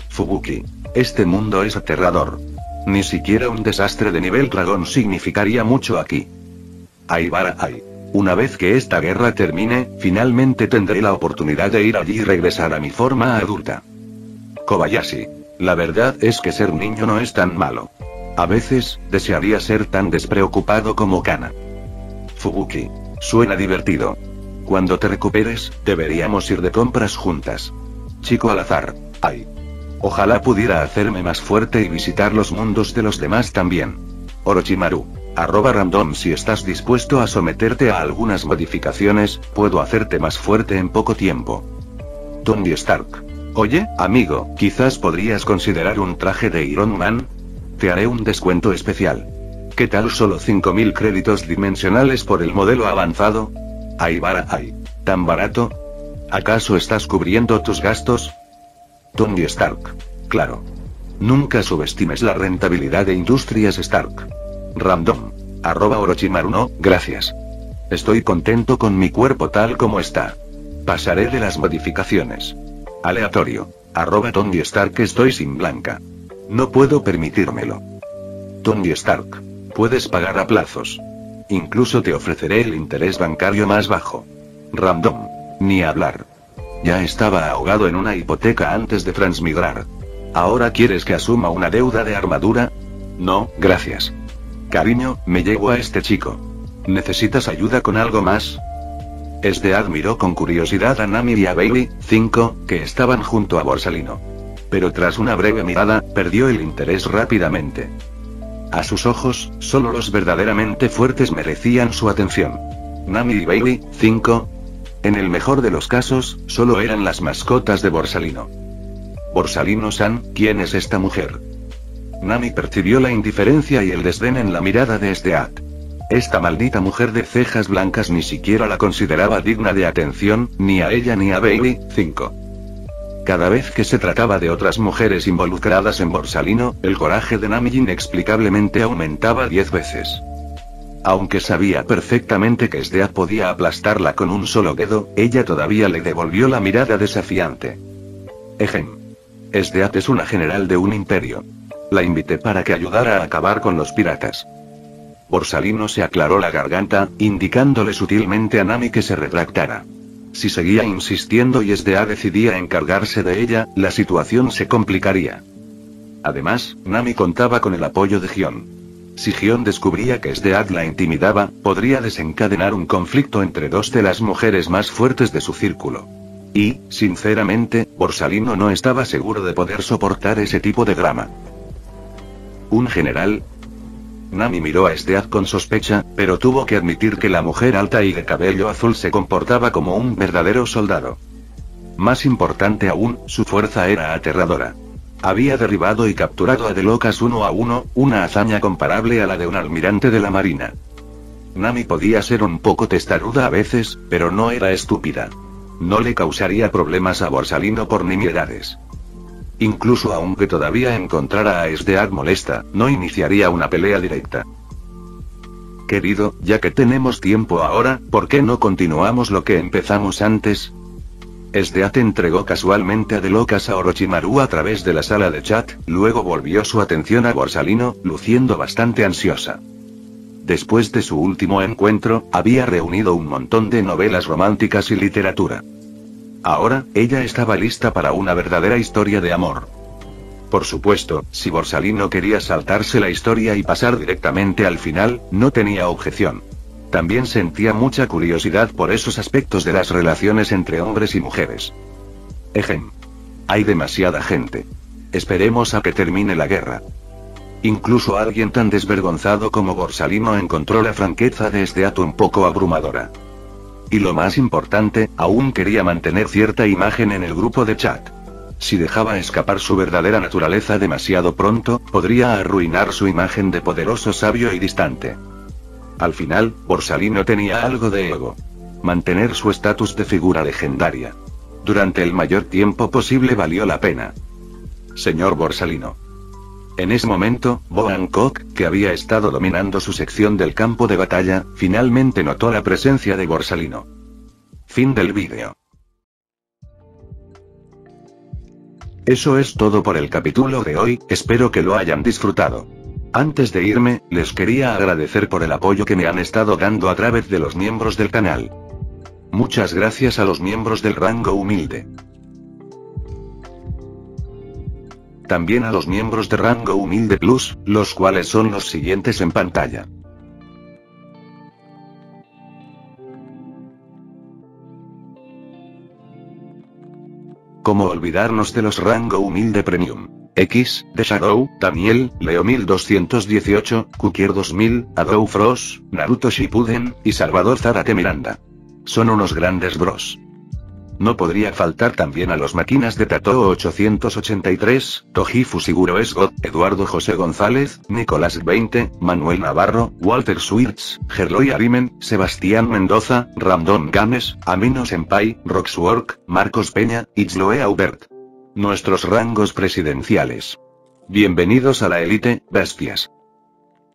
Fubuki. Este mundo es aterrador. Ni siquiera un desastre de nivel dragón significaría mucho aquí. Aibara Ai. Una vez que esta guerra termine, finalmente tendré la oportunidad de ir allí y regresar a mi forma adulta. Kobayashi. La verdad es que ser niño no es tan malo. A veces, desearía ser tan despreocupado como Kana. Fubuki. Suena divertido. Cuando te recuperes, deberíamos ir de compras juntas. Chico al azar. Ay. Ojalá pudiera hacerme más fuerte y visitar los mundos de los demás también. Orochimaru. @random. Si estás dispuesto a someterte a algunas modificaciones, puedo hacerte más fuerte en poco tiempo. Tony Stark. Oye, amigo, quizás podrías considerar un traje de Iron Man. Te haré un descuento especial. ¿Qué tal solo 5000 créditos dimensionales por el modelo avanzado? Aibara Ai. ¿Tan barato? ¿Acaso estás cubriendo tus gastos? Tony Stark. Claro. Nunca subestimes la rentabilidad de Industrias Stark. Random. @Orochimaru. No, gracias. Estoy contento con mi cuerpo tal como está. Pasaré de las modificaciones. Aleatorio. @Tony Stark. Estoy sin blanca. No puedo permitírmelo. Tony Stark. Puedes pagar a plazos. Incluso te ofreceré el interés bancario más bajo. Random. Ni hablar. Ya estaba ahogado en una hipoteca antes de transmigrar. ¿Ahora quieres que asuma una deuda de armadura? No, gracias. Cariño, me llevo a este chico. ¿Necesitas ayuda con algo más? Admiró con curiosidad a Nami y a Bailey, 5, que estaban junto a Borsalino. Pero tras una breve mirada, perdió el interés rápidamente. A sus ojos, solo los verdaderamente fuertes merecían su atención. Nami y Bailey, 5. En el mejor de los casos, solo eran las mascotas de Borsalino. Borsalino-san, ¿quién es esta mujer? Nami percibió la indiferencia y el desdén en la mirada de Stead. Esta maldita mujer de cejas blancas ni siquiera la consideraba digna de atención, ni a ella ni a Bailey, 5. Cada vez que se trataba de otras mujeres involucradas en Borsalino, el coraje de Nami inexplicablemente aumentaba 10 veces. Aunque sabía perfectamente que Stead podía aplastarla con un solo dedo, ella todavía le devolvió la mirada desafiante. Ejem. Stead es una general de un imperio. La invité para que ayudara a acabar con los piratas. Borsalino se aclaró la garganta, indicándole sutilmente a Nami que se retractara. Si seguía insistiendo y Stead decidía encargarse de ella, la situación se complicaría. Además, Nami contaba con el apoyo de Gion. Si Gion descubría que Stead la intimidaba, podría desencadenar un conflicto entre dos de las mujeres más fuertes de su círculo. Y, sinceramente, Borsalino no estaba seguro de poder soportar ese tipo de drama. ¿Un general? Nami miró a Stead con sospecha, pero tuvo que admitir que la mujer alta y de cabello azul se comportaba como un verdadero soldado. Más importante aún, su fuerza era aterradora. Había derribado y capturado a Delocas 1 a 1, una hazaña comparable a la de un almirante de la marina. Nami podía ser un poco testaruda a veces, pero no era estúpida. No le causaría problemas a Borsalino por nimiedades. Incluso aunque todavía encontrara a Stead molesta, no iniciaría una pelea directa. Querido, ya que tenemos tiempo ahora, ¿por qué no continuamos lo que empezamos antes? Stead entregó casualmente a Delocas a Orochimaru a través de la sala de chat, luego volvió su atención a Borsalino, luciendo bastante ansiosa. Después de su último encuentro, había reunido un montón de novelas románticas y literatura. Ahora, ella estaba lista para una verdadera historia de amor. Por supuesto, si Borsalino quería saltarse la historia y pasar directamente al final, no tenía objeción. También sentía mucha curiosidad por esos aspectos de las relaciones entre hombres y mujeres. Ejem. Hay demasiada gente. Esperemos a que termine la guerra. Incluso alguien tan desvergonzado como Borsalino encontró la franqueza de Stead un poco abrumadora. Y lo más importante, aún quería mantener cierta imagen en el grupo de chat. Si dejaba escapar su verdadera naturaleza demasiado pronto, podría arruinar su imagen de poderoso sabio y distante. Al final, Borsalino tenía algo de ego. Mantener su estatus de figura legendaria. Durante el mayor tiempo posible valió la pena. Señor Borsalino. En ese momento, Bo Hancock, que había estado dominando su sección del campo de batalla, finalmente notó la presencia de Borsalino. Fin del vídeo. Eso es todo por el capítulo de hoy, espero que lo hayan disfrutado. Antes de irme, les quería agradecer por el apoyo que me han estado dando a través de los miembros del canal. Muchas gracias a los miembros del rango humilde. También a los miembros de rango humilde plus, los cuales son los siguientes en pantalla. ¿Cómo olvidarnos de los rango humilde premium? X, The Shadow, Daniel, Leo 1218, Kukier 2000, Adou Frost, Naruto Shippuden, y Salvador Zárate Miranda. Son unos grandes bros. No podría faltar también a los máquinas de Tatoo 883, Toji Fusiguro Esgot, Eduardo José González, Nicolás 20, Manuel Navarro, Walter Schwartz, Gerloy Arimen, Sebastián Mendoza, Random Games, Amino Senpai, Roxwork, Marcos Peña, Itzloe Aubert. Nuestros rangos presidenciales. Bienvenidos a la élite, bestias.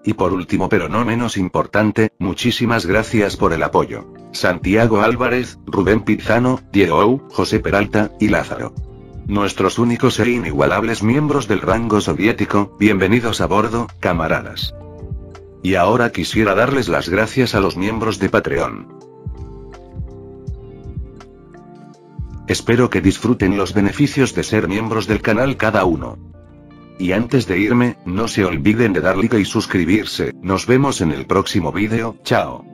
Y por último pero no menos importante, muchísimas gracias por el apoyo. Santiago Álvarez, Rubén Pizano, Diego Ou, José Peralta, y Lázaro. Nuestros únicos e inigualables miembros del rango soviético, bienvenidos a bordo, camaradas. Y ahora quisiera darles las gracias a los miembros de Patreon. Espero que disfruten los beneficios de ser miembros del canal cada uno. Y antes de irme, no se olviden de dar like y suscribirse, nos vemos en el próximo vídeo, chao.